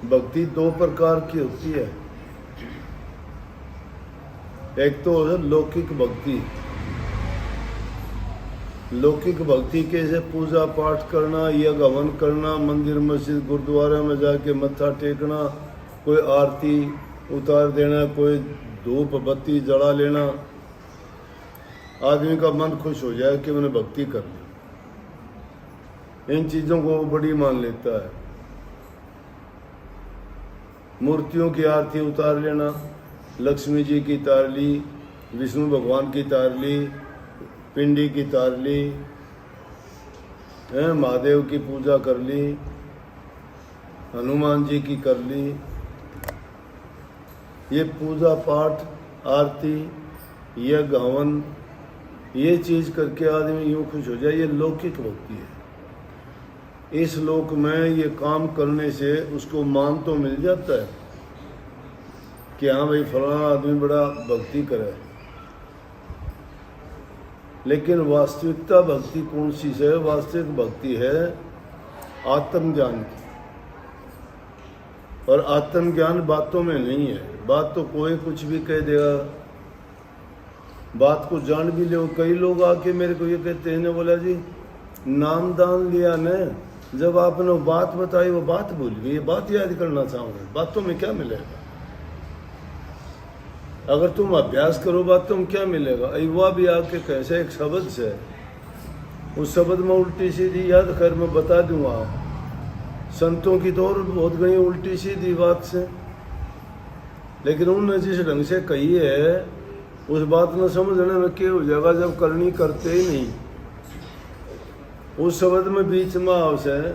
भक्ति दो प्रकार की होती है। एक तो है लौकिक भक्ति। लौकिक भक्ति कैसे पूजा पाठ करना, यज्ञ हवन करना, मंदिर मस्जिद गुरुद्वारा में जाके मत्था टेकना, कोई आरती उतार देना, कोई धूप बत्ती जला लेना, आदमी का मन खुश हो जाए कि मैंने भक्ति कर ली। इन चीज़ों को वो बड़ी मान लेता है। मूर्तियों की आरती उतार लेना, लक्ष्मी जी की तार ली, विष्णु भगवान की तार ली, पिंडी की तार ली, महादेव की पूजा कर ली, हनुमान जी की कर ली। ये पूजा पाठ आरती यज्ञ हवन ये चीज़ करके आदमी यूँ खुश हो जाए, ये लौकिक भक्ति है। इस लोक में ये काम करने से उसको मान तो मिल जाता है कि हाँ भाई फलाना आदमी बड़ा भक्ति करे, लेकिन वास्तविकता भक्ति कौन सी है? वास्तविक भक्ति है आत्मज्ञान की। और आत्मज्ञान बातों में नहीं है। बात तो कोई कुछ भी कह देगा, बात को जान भी ले। कई लोग आके मेरे को ये कहते हैं, बोला जी नाम दान लिया न, जब आपने वो बात बताई वो बात भूल गई, ये बात याद करना चाहूँगा। बातों में क्या मिलेगा? अगर तुम अभ्यास करो बातों में क्या मिलेगा? युवा भी आके कैसे एक शब्द से, उस शब्द में उल्टी सीधी याद कर मैं बता दूंगा। संतों की तो और बहुत गई उल्टी सीधी बात से, लेकिन उनने जिस ढंग से कही है उस बात में समझने में क्या हो जाएगा जब करनी करते ही नहीं। उस शब्द में बीच में आवश्य है,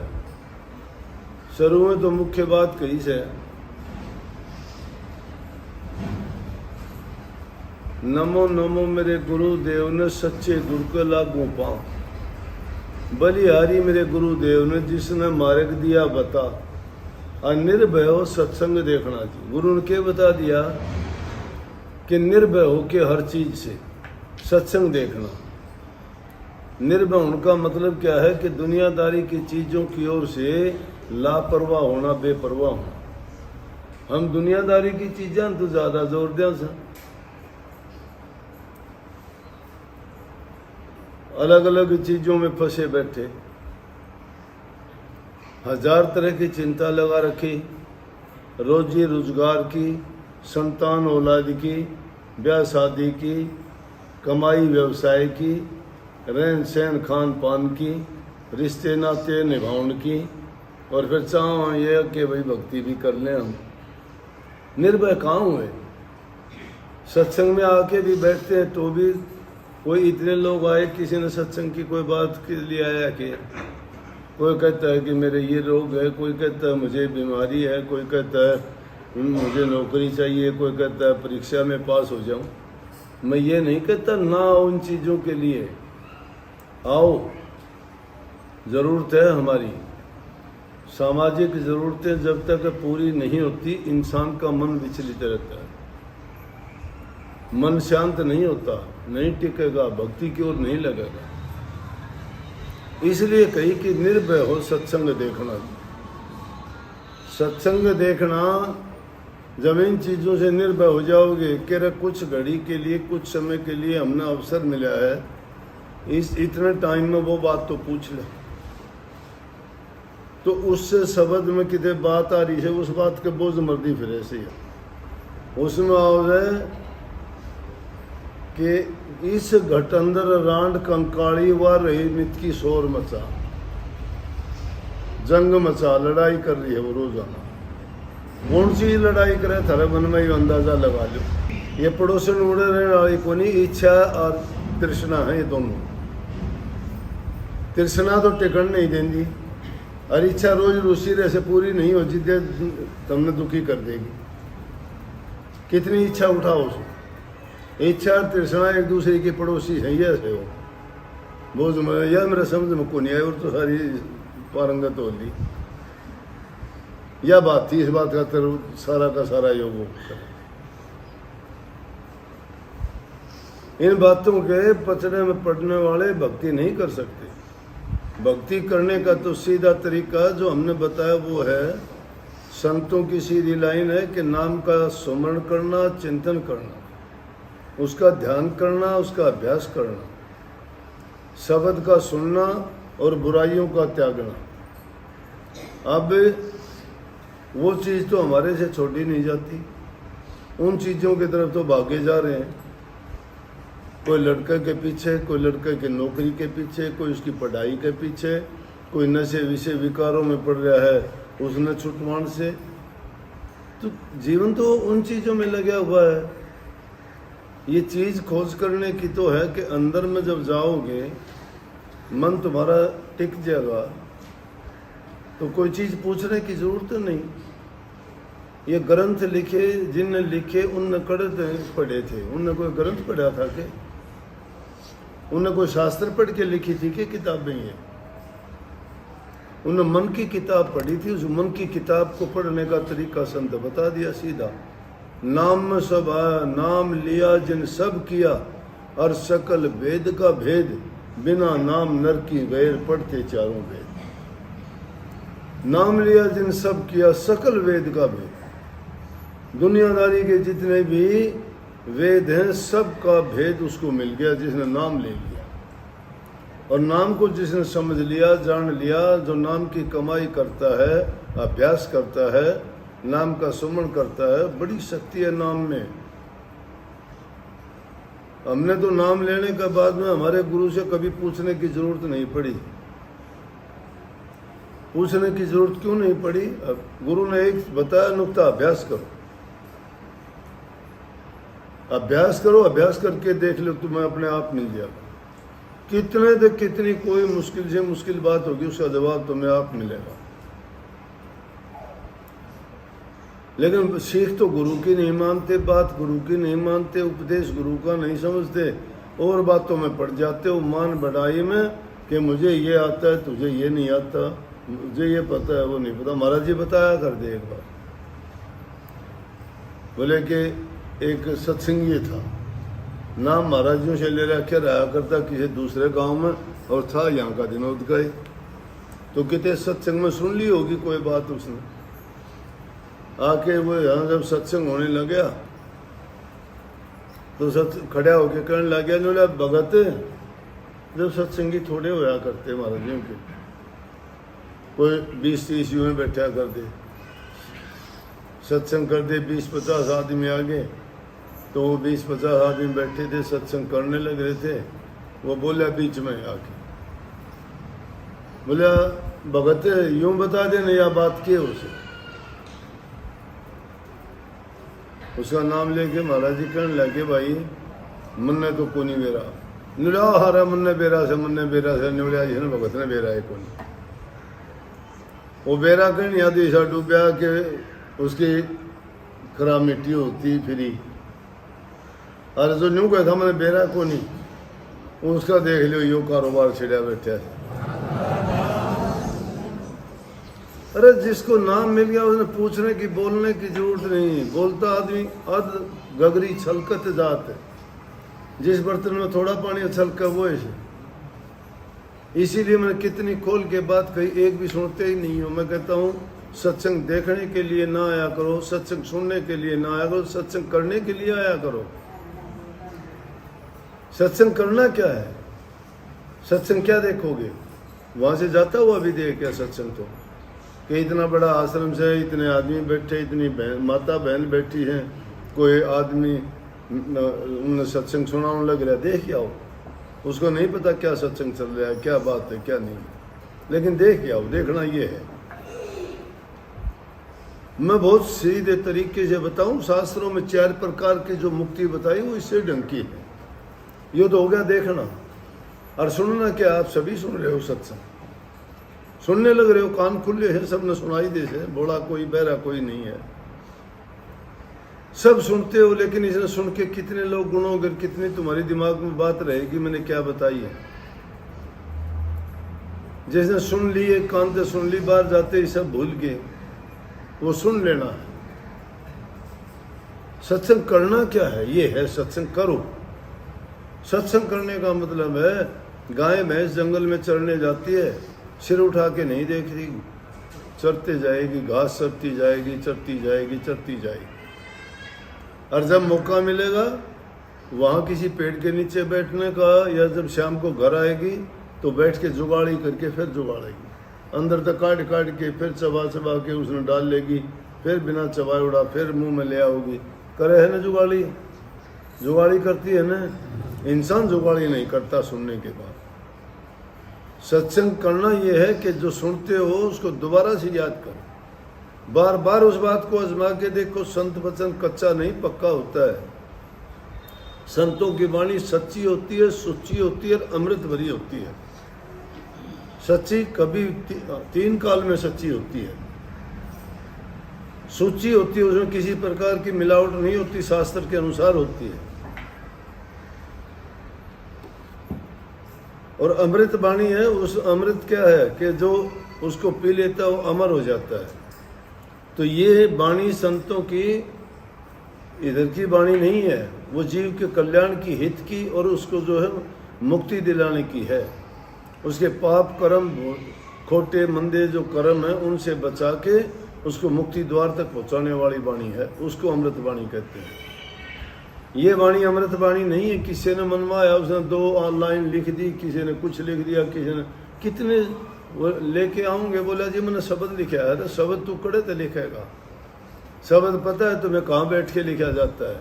शुरू में तो मुख्य बात कही से, नमो नमो मेरे गुरुदेव ने सच्चे गुरु के लागू पाँव। बलिहारी मेरे गुरुदेव ने जिसने मार्ग दिया बता, और निर्भय हो सत्संग देखना जी। गुरु ने क्या बता दिया कि निर्भय हो के हर चीज से सत्संग देखना। निर्भय उनका मतलब क्या है कि दुनियादारी की चीजों की ओर से लापरवाह होना, बेपरवाह होना। हम दुनियादारी की चीजें तो ज्यादा जोर दें से, अलग अलग चीजों में फंसे बैठे, हजार तरह की चिंता लगा रखी, रोजी रोजगार की, संतान औलाद की, ब्याह शादी की, कमाई व्यवसाय की, रहन सहन खान पान की, रिश्ते नाते निभाने की, और फिर चाहो ये कि भाई भक्ति भी कर लें हम। निर्भय कहाँ हुए? सत्संग में आके भी बैठते हैं तो भी कोई इतने लोग आए, किसी ने सत्संग की कोई बात के लिए आया कि कोई कहता है कि मेरे ये रोग है, कोई कहता है मुझे बीमारी है, कोई कहता है मुझे नौकरी चाहिए, कोई कहता है परीक्षा में पास हो जाऊं। मैं ये नहीं कहता ना आओ उन चीज़ों के लिए, आओ, ज़रूरत है हमारी। सामाजिक ज़रूरतें जब तक पूरी नहीं होती इंसान का मन विचलित रहता है, मन शांत नहीं होता, नहीं टिकेगा, भक्ति की ओर नहीं लगेगा। इसलिए कही कि निर्भय हो सत्संग देखना। सत्संग देखना, जब इन चीज़ों से निर्भय हो जाओगे कि कुछ घड़ी के लिए, कुछ समय के लिए हमने अवसर मिला है, इस इतने टाइम में वो बात तो पूछ ले, तो उससे शब्द में कितने बात आ रही है, उस बात के बोझ मर्दी फिर ऐसे है। उसमें आओ कि इस घट अंदर रांड कंकाड़ी व रही मित की शोर मचा, जंग मचा, लड़ाई कर रही है वो रोजाना। कौन सी लड़ाई करे थारे मन में ही अंदाजा लगा लो। ये पड़ोसन उड़े रहने वाली को नहीं, इच्छा और तृष्णा है ये दोनों। तृष्णा तो टिकन नहीं देंगी और इच्छा रोज रूसी रह से पूरी नहीं हो जितने तुमने दुखी कर देगी। कितनी इच्छा उठाओ उसको, इच्छा और तृष्णा एक दूसरे की पड़ोसी है। ये है वो यह मेरा समझ में को नहीं आई, और तो सारी पारंगत हो ली। यह बात थी, इस बात का सारा का सारा योग इन बातों के पचड़े में पड़ने वाले भक्ति नहीं कर सकते। भक्ति करने का तो सीधा तरीका जो हमने बताया वो है संतों की सीधी लाइन है कि नाम का सुमरण करना, चिंतन करना, उसका ध्यान करना, उसका अभ्यास करना, शब्द का सुनना और बुराइयों का त्यागना। अब वो चीज़ तो हमारे से छोड़ी नहीं जाती, उन चीज़ों की तरफ तो भागे जा रहे हैं। कोई लड़के के पीछे, कोई लड़के की नौकरी के पीछे, कोई उसकी पढ़ाई के पीछे, कोई नशे विषय विकारों में पड़ रहा है उसने छुटवाण से। तो जीवन तो उन चीज़ों में लगा हुआ है। ये चीज़ खोज करने की तो है कि अंदर में जब जाओगे मन तुम्हारा टिक जाएगा तो कोई चीज़ पूछने की ज़रूरत नहीं। ये ग्रंथ लिखे जिनने लिखे उनने कड़त पढ़े थे, उनने कोई ग्रंथ पढ़ा था कि उनने कोई शास्त्र पढ़ के लिखी थी कि किताबें ये उन्होंने मन की किताब पढ़ी थी। उस मन की किताब को पढ़ने का तरीका संत बता दिया सीधा। नाम में सब आया, नाम लिया जिन सब किया, और सकल वेद का भेद, बिना नाम नर की गैर पढ़ते चारों वेद। नाम लिया जिन सब किया, सकल वेद का भेद, दुनियादारी के जितने भी वेद हैं सब का भेद उसको मिल गया जिसने नाम ले लिया। और नाम को जिसने समझ लिया, जान लिया, जो नाम की कमाई करता है, अभ्यास करता है, नाम का सुमरण करता है, बड़ी शक्ति है नाम में। हमने तो नाम लेने के बाद में हमारे गुरु से कभी पूछने की जरूरत नहीं पड़ी। पूछने की जरूरत क्यों नहीं पड़ी? अब गुरु ने एक बताया नुक्ता, अभ्यास करो, अभ्यास करो, अभ्यास करके देख लो तुम्हें अपने आप मिल जाएगा। कितने तक कितनी कोई मुश्किल से मुश्किल बात होगी उसका जवाब तुम्हें आप मिलेगा। लेकिन सीख तो गुरु की नहीं मानते, बात गुरु की नहीं मानते, उपदेश गुरु का नहीं समझते, और बातों में पड़ जाते हो मान बढ़ाई में कि मुझे ये आता है, तुझे ये नहीं आता, मुझे ये पता है, वो नहीं पता। महाराज जी बताया कर दे एक बार। बोले कि एक सत्संगी था, नाम महाराजियों से ले रखा रहा करता किसी दूसरे गांव में, और था यहाँ का विनोद का ही। तो कितने सत्संग में सुन ली होगी कोई बात उसने, आके वो यहाँ जब सत्संग होने लग गया तो खड़ा होके कहने लग गया, बोला भगत जब सत्संगी थोड़े होया करते महाराजियों के, कोई 20-30 यूं में बैठा कर दे, सत्संग कर दे 20-50 आदमी आगे, तो वो 20-50 आदमी बैठे थे सत्संग करने लग रहे थे। वो बोला बीच में आके, बोला भगत यूं बता देने या बात की उसे। उसका नाम लेके महाराज जी कहने लगे, भाई मन्ने तो कोनी बेरा निड़ा हारा, मन्ने बेरा से निवड़िया जी ने भगत ने बेरा है कोनी। वो बेरा कहने याद ऐसा डूबया कि उसकी खराब मिट्टी होती फिरी, अरे जो न्यू कहता मैंने बेरा को नहीं, उसका देख लियो यो कारोबार छिड़ा बैठा है। अरे जिसको नाम मिल गया उसने पूछने की बोलने की जरूरत नहीं। बोलता आदमी अध गगरी छलकत जात है, जिस बर्तन में थोड़ा पानी छलका वो है। इसीलिए मैंने कितनी खोल के बात कही, एक भी सुनते ही नहीं हो। मैं कहता हूँ सत्संग देखने के लिए ना आया करो, सत्संग सुनने के लिए ना आया करो, सत्संग करने के लिए आया करो। सत्संग करना क्या है? सत्संग क्या देखोगे? वहां से जाता हुआ भी देख क्या सत्संग तो कि इतना बड़ा आश्रम से इतने आदमी बैठे, इतनी माता बहन बैठी हैं, कोई आदमी उन्हें सत्संग सुनाने लग रहा है, देख के आओ। उसको नहीं पता क्या सत्संग चल रहा है, क्या बात है क्या नहीं, लेकिन देख के आओ। देखना ये है। मैं बहुत सीधे तरीके से बताऊं, शास्त्रों में 4 प्रकार की जो मुक्ति बताई वो इससे ढंग की है। ये तो हो गया देखना। और सुनना क्या, आप सभी सुन रहे हो सत्संग, सुनने लग रहे हो, कान खुले हैं, सब ने सुनाई दे से, बोला कोई बहरा कोई नहीं है, सब सुनते हो। लेकिन इसने सुन के कितने लोग गुणोगे, कितनी तुम्हारी दिमाग में बात रहेगी मैंने क्या बताई है। जिसने सुन ली, एक कान से सुन ली, बाहर जाते ही सब भूल गए, वो सुन लेना है। सत्संग करना क्या है? ये है सत्संग करो। सत्संग करने का मतलब है गाय भैंस जंगल में चरने जाती है, सिर उठा के नहीं देख रही, चरते जाएगी, घास चरती जाएगी, चरती जाएगी, चरती जाएगी। और जब मौका मिलेगा वहाँ किसी पेड़ के नीचे बैठने का, या जब शाम को घर आएगी तो बैठ के जुगाड़ी करके फिर जुगाड़ेगी, अंदर तक काट काट के फिर चबा चबा के उसने डाल लेगी, फिर बिना चबाए उड़ा फिर मुंह में ले आओगी। करे है ना जुगाड़ी, जुगाड़ी करती है ना। इंसान जुगाड़ी नहीं करता सुनने के बाद। सत्संग करना यह है कि जो सुनते हो उसको दोबारा से याद करो, बार बार उस बात को आजमा के देखो। संत वचन कच्चा नहीं पक्का होता है। संतों की वाणी सच्ची होती है, सुच्ची होती है, अमृत भरी होती है। सच्ची कभी तीन काल में सच्ची होती है, सुच्ची होती है, उसमें किसी प्रकार की मिलावट नहीं होती, शास्त्र के अनुसार होती है। और अमृत वाणी है, उस अमृत क्या है कि जो उसको पी लेता है वो अमर हो जाता है। तो ये वाणी संतों की इधर की वाणी नहीं है, वो जीव के कल्याण की, हित की, और उसको जो है मुक्ति दिलाने की है। उसके पाप कर्म, खोटे मंदे जो कर्म है उनसे बचा के उसको मुक्ति द्वार तक पहुंचाने वाली वाणी है, उसको अमृत वाणी कहते हैं। ये वाणी अमृत वाणी नहीं है किसी ने मनवाया, उसने दो लाइन लिख दी, किसी ने कुछ लिख दिया, किसी ने कितने लेके आऊंगे, बोला जी मैंने शब्द लिखा है। तो शब्द तू कड़े तो लिखेगा, शब्द पता है तुम्हें कहाँ बैठ के लिखा जाता है।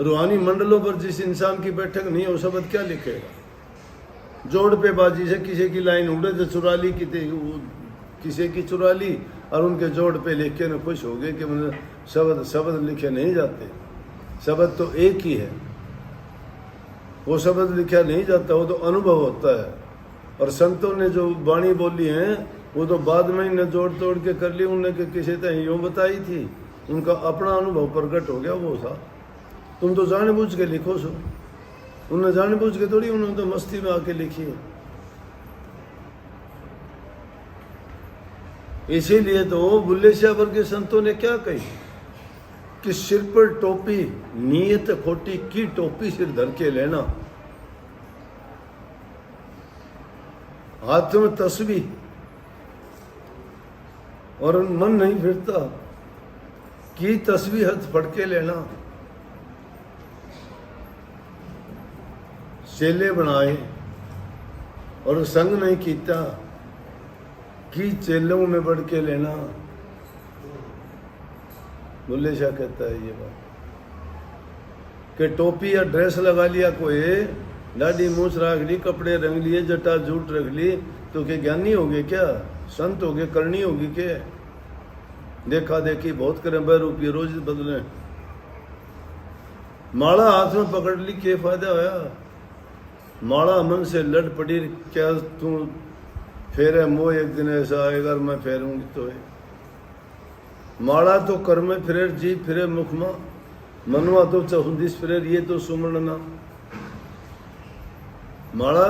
रूहानी मंडलों पर जिस इंसान की बैठक नहीं है वो शब्द क्या लिखेगा। जोड़ पे बाजी से किसी की लाइन उड़े तो चुरा ली, किसी की चुरा ली और उनके जोड़ पे लिख के न खुश हो गए कि मैंने शब्द लिखे नहीं जाते। शब्द तो एक ही है, वो शब्द लिखा नहीं जाता, वो तो अनुभव होता है। और संतों ने जो वाणी बोली है वो तो बाद में ही न जोड़ तोड़ के कर ली, उन्होंने किसी तरह यूँ बताई थी, उनका अपना अनुभव प्रकट हो गया वो था। तुम तो जानबूझ के लिखो सो, उन्होंने जानबूझ के थोड़ी, उन्होंने तो मस्ती में आके लिखी है। इसीलिए तो बुल्ले शाह वर्ग के संतों ने क्या कही कि सिर पर टोपी, नीयत खोटी की टोपी सिर धर के लेना, हाथ में तस्बीह और मन नहीं फिरता, की तस्बीह हाथ फड़ के लेना। चेले बनाए और संग नहीं कीता, की चेलों में बढ़ के लेना। बुल्ले शाह कहता है ये बात कि टोपी या ड्रेस लगा लिया कोई, दाढ़ी मूछ रख ली, कपड़े रंग लिए, जटा जूट रख ली, तो क्या ज्ञानी हो गए क्या, संत हो गए, करनी होगी क्या। देखा देखी बहुत करें, 2 रुपये रोज बदले। माला हाथ में पकड़ ली, क्या फायदा होया। माला मन से लड़ पड़ी, क्या तू फेरे मोह, एक दिन ऐसा आएगा मैं फेरूंगी तो है। माला तो कर में फिरे, जी फिरे मुख में, मनवा तो चहुदिस फिरे, ये तो सुमरना। माला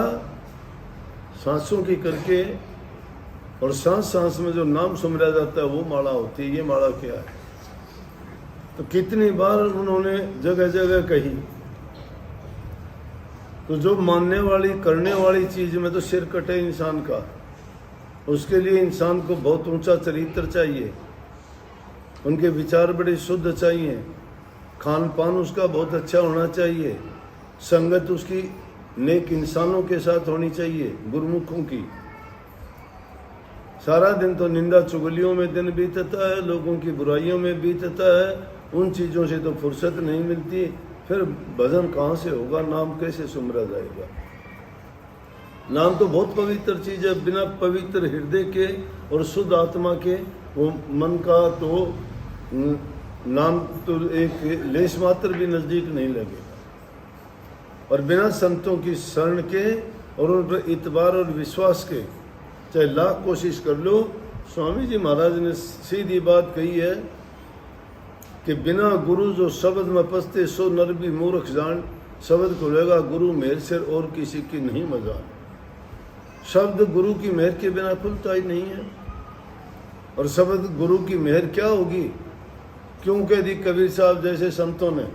सांसों की करके, और सांस सांस में जो नाम सुमरा जाता है वो माला होती है। ये माला क्या है, तो कितनी बार उन्होंने जगह जगह कही। तो जो मानने वाली, करने वाली चीज में तो सिर कटे इंसान का, उसके लिए इंसान को बहुत ऊंचा चरित्र चाहिए, उनके विचार बड़े शुद्ध चाहिए, खान पान उसका बहुत अच्छा होना चाहिए, संगत उसकी नेक इंसानों के साथ होनी चाहिए, गुरुमुखों की। सारा दिन तो निंदा चुगलियों में दिन बीतता है, लोगों की बुराइयों में बीतता है, उन चीज़ों से तो फुर्सत नहीं मिलती। फिर भजन कहाँ से होगा, नाम कैसे सुमरा जाएगा। नाम तो बहुत पवित्र चीज़ है, बिना पवित्र हृदय के और शुद्ध आत्मा के वो मन का तो नाम तो एक लेश मात्र भी नज़दीक नहीं लगेगा। और बिना संतों की शरण के और उन पर इतबार और विश्वास के चाहे लाख कोशिश कर लो। स्वामी जी महाराज ने सीधी बात कही है कि बिना गुरु जो शब्द में पसते सो नर भी मूर्ख जान, शब्द खुलेगा गुरु मेहर से और किसी की नहीं मजान। शब्द गुरु की मेहर के बिना खुलता ही नहीं है। और शब्द गुरु की मेहर क्या होगी, क्यों कह दी कबीर साहब जैसे संतों ने,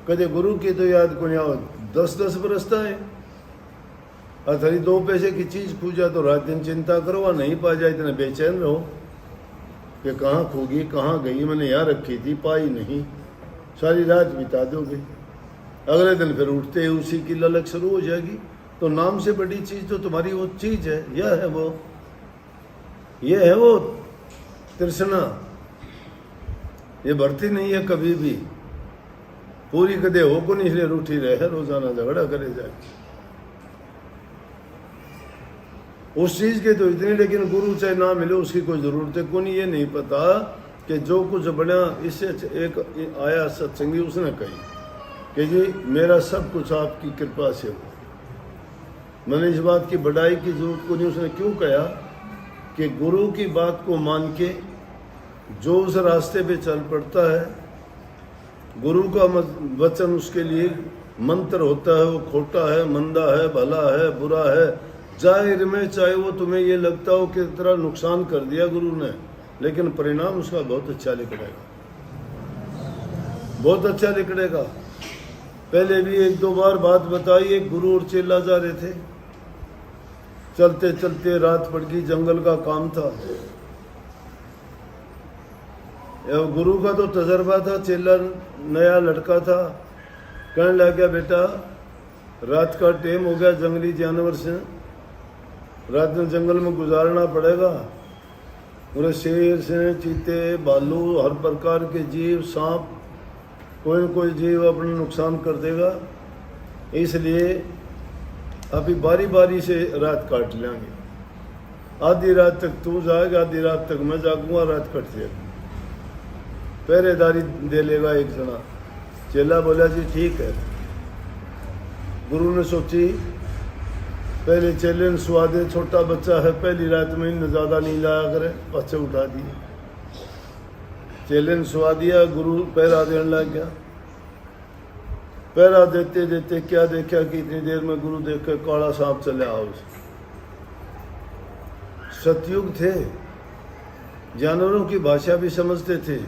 कदे गुरु की तो याद को नहीं, 10-10 बरसता है। अथरी 2 पैसे की चीज़ पूजा तो रात दिन चिंता करो, और नहीं पा जाए इतने बेचैन रहो। कि कहाँ खोगी, कहाँ गई, मैंने यहाँ रखी थी, पाई नहीं, सारी रात बिता दोगे। अगले दिन फिर उठते ही उसी की ललक शुरू हो जाएगी। तो नाम से बड़ी चीज़ तो तुम्हारी वो चीज़ है, यह है वो, ये है वो तृष्णा, ये बढ़ती नहीं है कभी भी। पूरी कदे हो को नहीं, इसलिए रूठी रहे, रोजाना झगड़ा करे जाए उस चीज के तो इतनी, लेकिन गुरु चाहे ना मिले उसकी कोई जरूरत है को नहीं। ये नहीं पता कि जो कुछ बना, इससे एक आया सत्संगी, उसने कही कि जी मेरा सब कुछ आपकी कृपा से हो, मैंने इस बात की बढ़ाई की जरूरत को नहीं। उसने क्यों कहा कि गुरु की बात को मान के जो उस रास्ते पे चल पड़ता है, गुरु का वचन उसके लिए मंत्र होता है, वो खोटा है, मंदा है, भला है, बुरा है, जाहिर में चाहे वो तुम्हें ये लगता हो कि तरह नुकसान कर दिया गुरु ने, लेकिन परिणाम उसका बहुत अच्छा निकलेगा, बहुत अच्छा निकलेगा। पहले भी एक दो बार बात बताई, एक गुरु और चेला जा रहे थे, चलते चलते रात पड़ गई, जंगल का काम था। गुरु का तो तजर्बा था, चेला नया लड़का था, कहने लग गया बेटा रात का टाइम हो गया, जंगली जानवर से रात में जंगल में गुजारना पड़ेगा, पूरे शेर से चीते भालू हर प्रकार के जीव, सांप, कोई न कोई जीव अपना नुकसान कर देगा, इसलिए अभी बारी बारी से रात काट लेंगे, आधी रात तक तू जाएगा, आधी रात तक मैं जागूंगा, रात कट जाएगी, पहरेदारी दे लेगा एक जना। चेला बोला जी ठीक है। गुरु ने सोची, पहले चेले ने सुहा दे, छोटा बच्चा है, पहली रात में इन्हें ज़्यादा नहीं लाया करे, बच्चे उठा दिए। चेले ने सुहा दिया, गुरु पहरा देने लग गया। पहरा देते देते क्या देखा कि इतनी देर में गुरु देख कर काला सांप चले आओ। सतयुग थे, जानवरों की भाषा भी समझते थे,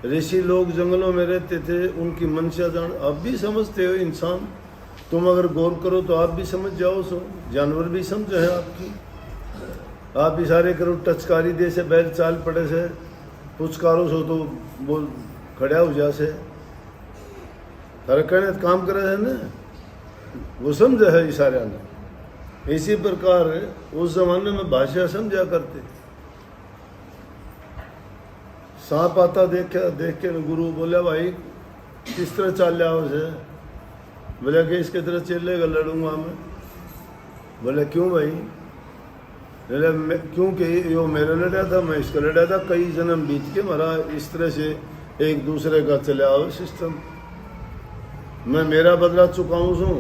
ऋषि लोग जंगलों में रहते थे, उनकी मंशा जान, आप भी समझते हो इंसान, तुम अगर गौर करो तो आप भी समझ जाओ, सो जानवर भी समझे हैं आपकी। आप इशारे करो, टचकारी दे से बैल चाल पड़े से, पुचकारो सो तो वो खड़ा हो जा से, हर कहने काम करे है ना, वो समझे है इशारे ने। इसी प्रकार उस जमाने में भाषा समझा करते। सांप आता देख के गुरु बोला भाई किस तरह चाल जाओ से, बोला कि इसके तरह चलेगा, लड़ूंगा मैं। बोले क्यों भाई? बोले क्योंकि यो मेरे लड़ा था, मैं इसका लड़ा था, कई जन्म बीत के मरा, इस तरह से एक दूसरे का चले आओ सिस्टम, मैं मेरा बदला चुकाऊँ सू,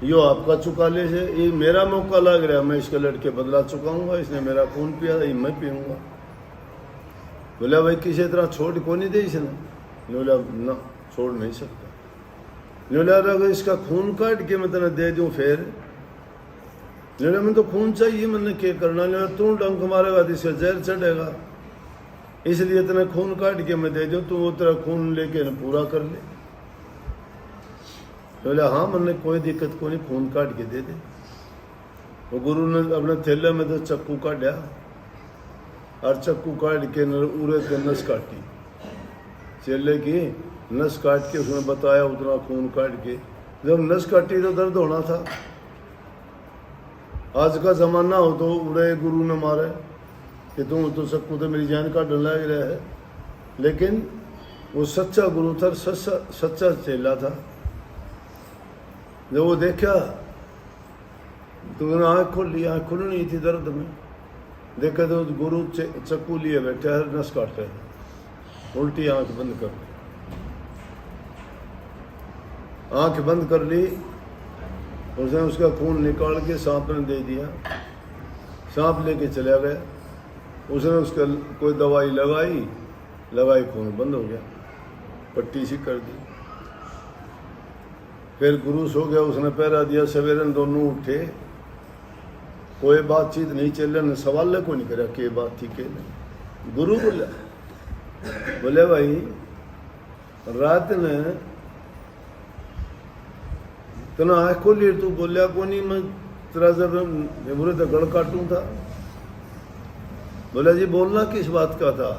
यो आपका चुका ले से, ये मेरा मौका लग रहा है, मैं इसके लड़के बदला चुकाऊंगा, इसने मेरा खून पिया, ये मैं पीऊँगा। बोला भाई किसी तरह छोड़ को नहीं दे इसने। बोला ना छोड़ नहीं सकता। बोला अगर इसका खून काट के मैं तेने दे दूँ फिर? बोला मैं तो खून चाहिए, मैंने क्या करना? बोला तू डंक मारेगा तो इसका जहर चढ़ेगा, इसलिए तेने खून काट के मैं दे दूँ, तू वो तेरा खून लेके पूरा कर ले। बोला हाँ मैंने कोई दिक्कत को नहीं, खून काट के दे दे। वो गुरु ने अपने थैले में तो चक्कू काटा और चक्कू काट के उरे के नस काटी, चेले की नस काट के उसने बताया उतना खून काट के। जब नस काटी तो दर्द होना था। आज का जमाना हो तो उड़े गुरु ने मारे कि तुम तो चक्कू तो मेरी जान काटने लग रहा है, लेकिन वो सच्चा गुरु था, सच्चा चेला था। जब वो देखा तो उन्होंने आँख खोली, आँख खुलनी थी दर्द में, देखा तो गुरु चक्कू लिए बैठा है, नस काट रहे हैं, उल्टी आँख बंद कर ली, आँख बंद कर ली, उसने उसका खून निकाल के सांप ने दे दिया, सांप लेके चला गया। उसने उसका कोई दवाई लगाई, खून बंद हो गया, पट्टी सी कर दी। फिर गुरु सो गया, उसने पहरा दिया। सवेरे दोनों उठे, कोई बातचीत नहीं, चल ने सवाल को नहीं करा कि बात थी के नहीं। गुरु बोले भाई रात ने तना आँख खोली, तू बोलिया को नहीं, मैं तेरा जब बुरे तो गड़ काटूं था। बोला जी बोलना किस बात का था?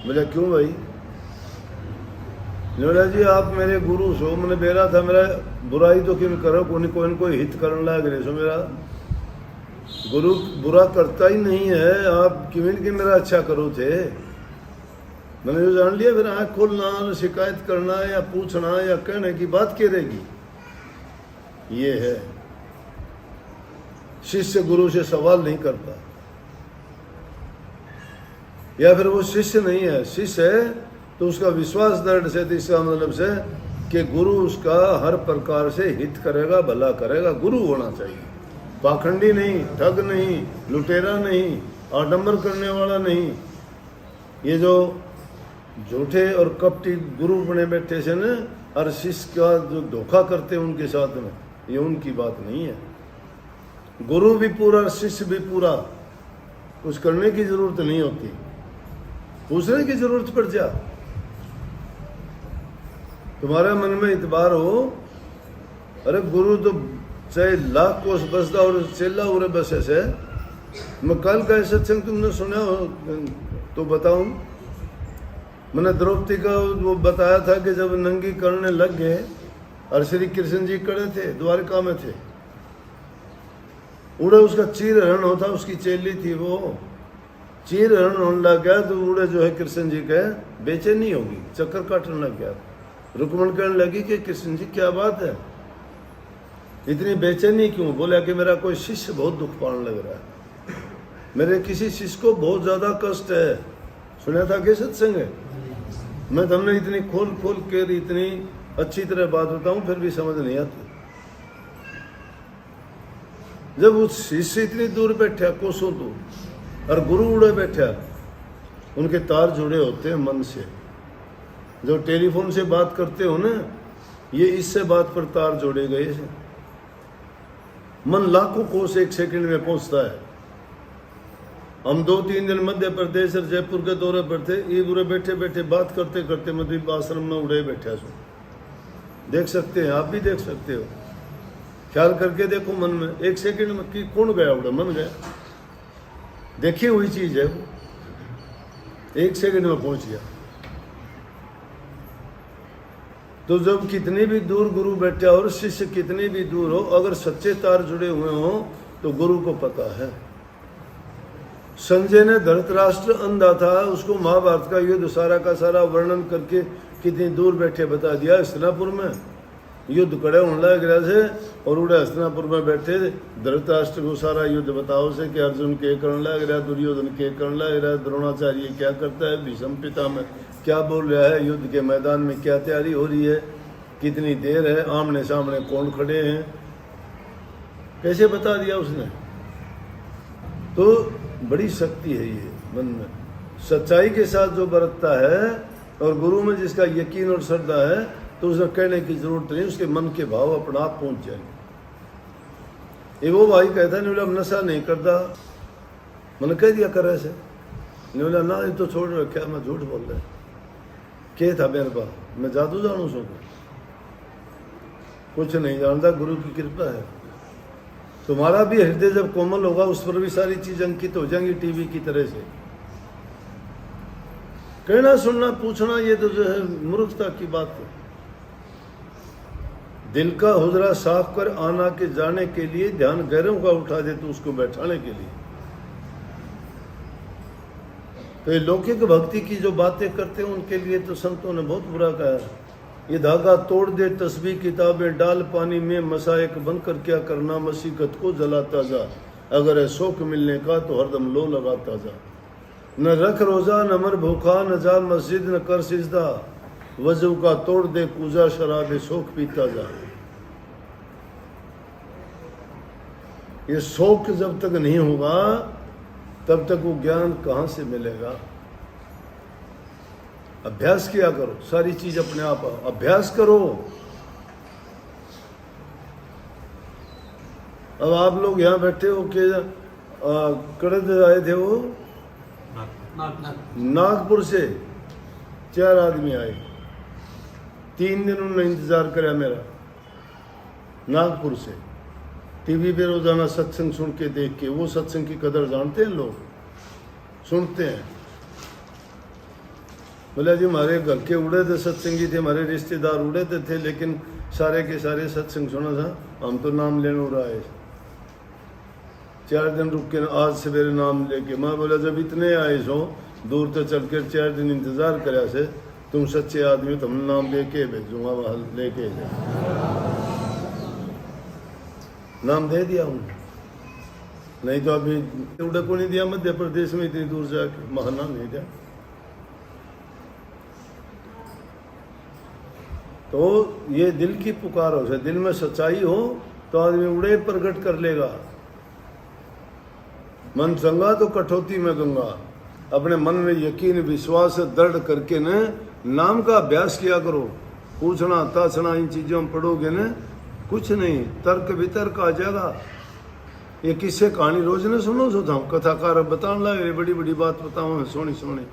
बोला क्यों भाई? बोला जी आप मेरे गुरु सो, मैंने बेरा था मेरा बुराई तो क्यों करो, कोई हित करने लग रहे सो, मेरा गुरु बुरा करता ही नहीं है, आप क्यों कि मेरा अच्छा करो थे। मैंने जो जान लिया, फिर आँख खोलना, शिकायत करना या पूछना या कहने की बात क्या रहेगी। ये है शिष्य गुरु से सवाल नहीं करता, या फिर वो शिष्य नहीं है, शिष्य है तो उसका विश्वास दृढ़ से, इसका मतलब से कि गुरु उसका हर प्रकार से हित करेगा, भला करेगा। गुरु होना चाहिए, पाखंडी नहीं, ठग नहीं, लुटेरा नहीं, आडंबर करने वाला नहीं। ये जो झूठे और कपटी गुरु बने बैठे से न, हर शिष्य का जो धोखा करते हैं उनके साथ में, ये उनकी बात नहीं है। गुरु भी पूरा, शिष्य भी पूरा, कुछ करने की जरूरत नहीं होती, पूछने की जरूरत पड़ जा। तुम्हारे मन में इतबार हो, अरे गुरु तो चाहे लाख कोस बसदा और चेला उरे बसे से। मैं कल का सत्संग तुमने सुना हो तो बताऊं। मैंने द्रौपदी का वो बताया था कि जब नंगी करने लग गए और श्री कृष्ण जी खड़े थे, द्वारका में थे, उड़े उसका चीर हरण होता, उसकी चेली थी, वो चीर हरण होने लग गया तो उड़े जो है कृष्ण जी के बेचैनी होगी, चक्कर काटने लग गया। रुक्मण कहने लगी कि कृष्ण जी क्या बात है, इतनी बेचैनी क्यों? बोला कि मेरा कोई शिष्य बहुत दुख पाने लग रहा है, मेरे किसी शिष्य को बहुत ज्यादा कष्ट है। सुना था कि सत्संग है, मैं तुमने इतनी खोल खोल के इतनी अच्छी तरह बात बताऊं फिर भी समझ नहीं आती। जब उस शिष्य इतनी दूर बैठा, कोसों दूर, और गुरु उड़े बैठा, उनके तार जुड़े होते हैं मन से। जो टेलीफोन से बात करते हो ना, ये इससे बात पर तार जोड़े गए हैं। मन लाखों कोस एक सेकंड में पहुंचता है। हम 2-3 दिन मध्य प्रदेश और जयपुर के दौरे पर थे, ये बुरे बैठे बैठे बात करते करते मध्य आश्रम में उड़े बैठा सो। देख सकते हैं, आप भी देख सकते हो, ख्याल करके देखो मन में, एक सेकंड में कि कौन गया उड़ा, मन गया। देखी हुई चीज है वो, एक सेकंड में पहुंच गया। तो जब कितनी भी दूर गुरु बैठा और शिष्य कितनी भी दूर हो, अगर सच्चे तार जुड़े हुए हो तो गुरु को पता है। संजय ने धृतराष्ट्र अंधा था, उसको महाभारत का युद्ध सारा का सारा वर्णन करके कितनी दूर बैठे बता दिया। हस्तिनापुर में युद्ध खड़े होने लग गया से, और उड़े हस्तिनापुर में बैठे धृतराष्ट्र को सारा युद्ध बताओ से कि अर्जुन के करने लग रहा, दुर्योधन के करने लग रहा, द्रोणाचार्य क्या करता है, भीष्म पितामह क्या बोल रहा है, युद्ध के मैदान में क्या तैयारी हो रही है, कितनी देर है, आमने सामने कौन खड़े हैं, कैसे बता दिया उसने। तो बड़ी शक्ति है ये मन में। सच्चाई के साथ जो बरतता है और गुरु में जिसका यकीन और श्रद्धा है, तो उसे कहने की जरूरत नहीं, उसके मन के भाव अपना आप पहुंच जाएंगे। ये वो भाई कहता नहीं, बोला नशा नहीं करता, मैंने कह दिया कर ऐसे, नहीं बोला ना ये तो छोड़ रखा, मैं झूठ बोल रहा। क्या था मेरे पास, मैं जादू जानू सो, कुछ नहीं जानता, गुरु की कृपा है। तुम्हारा भी हृदय जब कोमल होगा, उस पर भी सारी चीज अंकित हो जाएंगी टीवी की तरह से। कहना सुनना पूछना ये तो जो है मूर्खता की बात है। दिल का हुजरा साफ कर आना के जाने के लिए ध्यान गैरों का उठा दे तो उसको बैठाने के लिए। तो ये लौकिक भक्ति की जो बातें करते हैं उनके लिए तो संतों ने बहुत बुरा कहा। ये धागा तोड़ दे तस्बीह किताबें डाल पानी में, मसायक बनकर क्या करना, मसीकत को जलाता जा, अगर है शौक मिलने का तो हरदम लो लगाता जा। न रख रोजा न मर भूखा, न जा मस्जिद न कर सिजदा, वजू का तोड़ दे पूजा शराब शौक पीता जा। ये शौक जब तक नहीं होगा तब तक वो ज्ञान कहाँ से मिलेगा। अभ्यास किया करो, सारी चीज अपने आप अभ्यास करो। अब आप लोग यहाँ बैठे हो कि कड़े आए थे, वो नागपुर से 4 आदमी आए, 3 दिन उन्होंने इंतजार कराया मेरा, नागपुर से। टीवी पे रोजाना सत्संग सुन के देख के, वो सत्संग की कदर जानते हैं लोग, सुनते हैं। बोला जी हमारे घर के उड़े थे सत्संगी थे, हमारे रिश्तेदार उड़े थे, लेकिन सारे के सारे सत्संग सुना था, हम तो नाम लेने उड़ा आए। 4 दिन रुक के आज सवेरे नाम लेके। मैं बोला जब इतने आए सो दूर तो चल कर 4 दिन इंतजार कराया से, तुम सच्चे आदमी तुम नाम लेके भेजूंगा, वहां लेके नाम दे दिया हूँ। नहीं तो अभी उड़े को नहीं दिया मध्य प्रदेश में इतनी दूर जाके, महानाम नहीं दिया। तो ये दिल की पुकार हो, दिल में सच्चाई हो तो आदमी उड़े प्रकट कर लेगा। मन संगा तो कठौती में गंगा। अपने मन में यकीन विश्वास दृढ़ करके न नाम का अभ्यास किया करो। पूछना ताछना इन चीजों में पढ़ोगे न कुछ नहीं, तर्क वितर्क आ जाएगा। ये किससे कहानी रोज न सुनो सोता हूँ, कथाकार बताने लगे बड़ी बड़ी बात बताऊँ सोनी सोनी,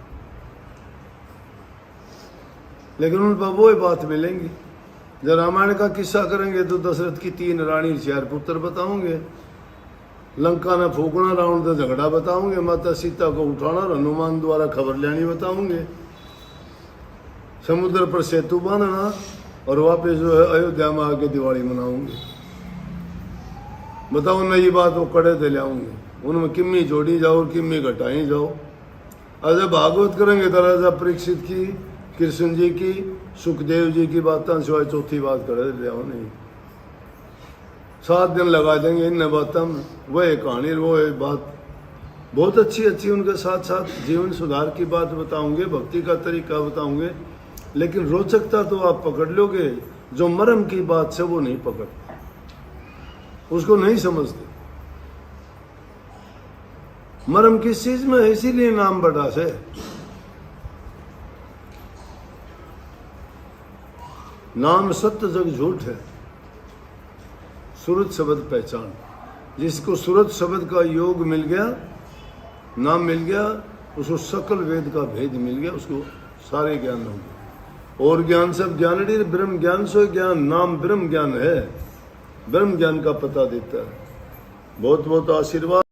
लेकिन उन पर वो बात मिलेंगी। जब रामायण का किस्सा करेंगे तो दशरथ की 3 रानी 4 पुत्र बताओगे, लंका ने फूकना रावण का झगड़ा बताओगे, माता सीता को उठाना हनुमान द्वारा खबर लेनी बताओगे, समुद्र पर सेतु बांधना और वापस जो है अयोध्या में आके दिवाली मनाओगे। बताओ नई बात वो कड़े दे लाओगे, उनमें किम्मी जोड़ी जाओ और किम्मी घटाई जाओ। और जब भागवत करेंगे तो राजा परीक्षित की, कृष्ण जी की, सुखदेव जी की बातें सिवाय चौथी बात करे ले आओ नहीं। 7 दिन लगा देंगे इन बातों में, वो एक कहानी वो एक बात बहुत अच्छी अच्छी, उनके साथ साथ जीवन सुधार की बात बताऊंगे, भक्ति का तरीका बताऊंगे, लेकिन रोचकता तो आप पकड़ लोगे, जो मर्म की बात से वो नहीं पकड़ते, उसको नहीं समझते। मर्म किस चीज में है, इसीलिए नाम बढ़ा से। नाम सत्य जग झूठ है, सूरत शब्द पहचान। जिसको सूरत शब्द का योग मिल गया, नाम मिल गया, उसको सकल वेद का भेद मिल गया, उसको सारे ज्ञान हो गए। और ज्ञान सब ज्ञान ब्रह्म ज्ञान सो ज्ञान, नाम ब्रह्म ज्ञान है, ब्रह्म ज्ञान का पता देता है। बहुत बहुत आशीर्वाद।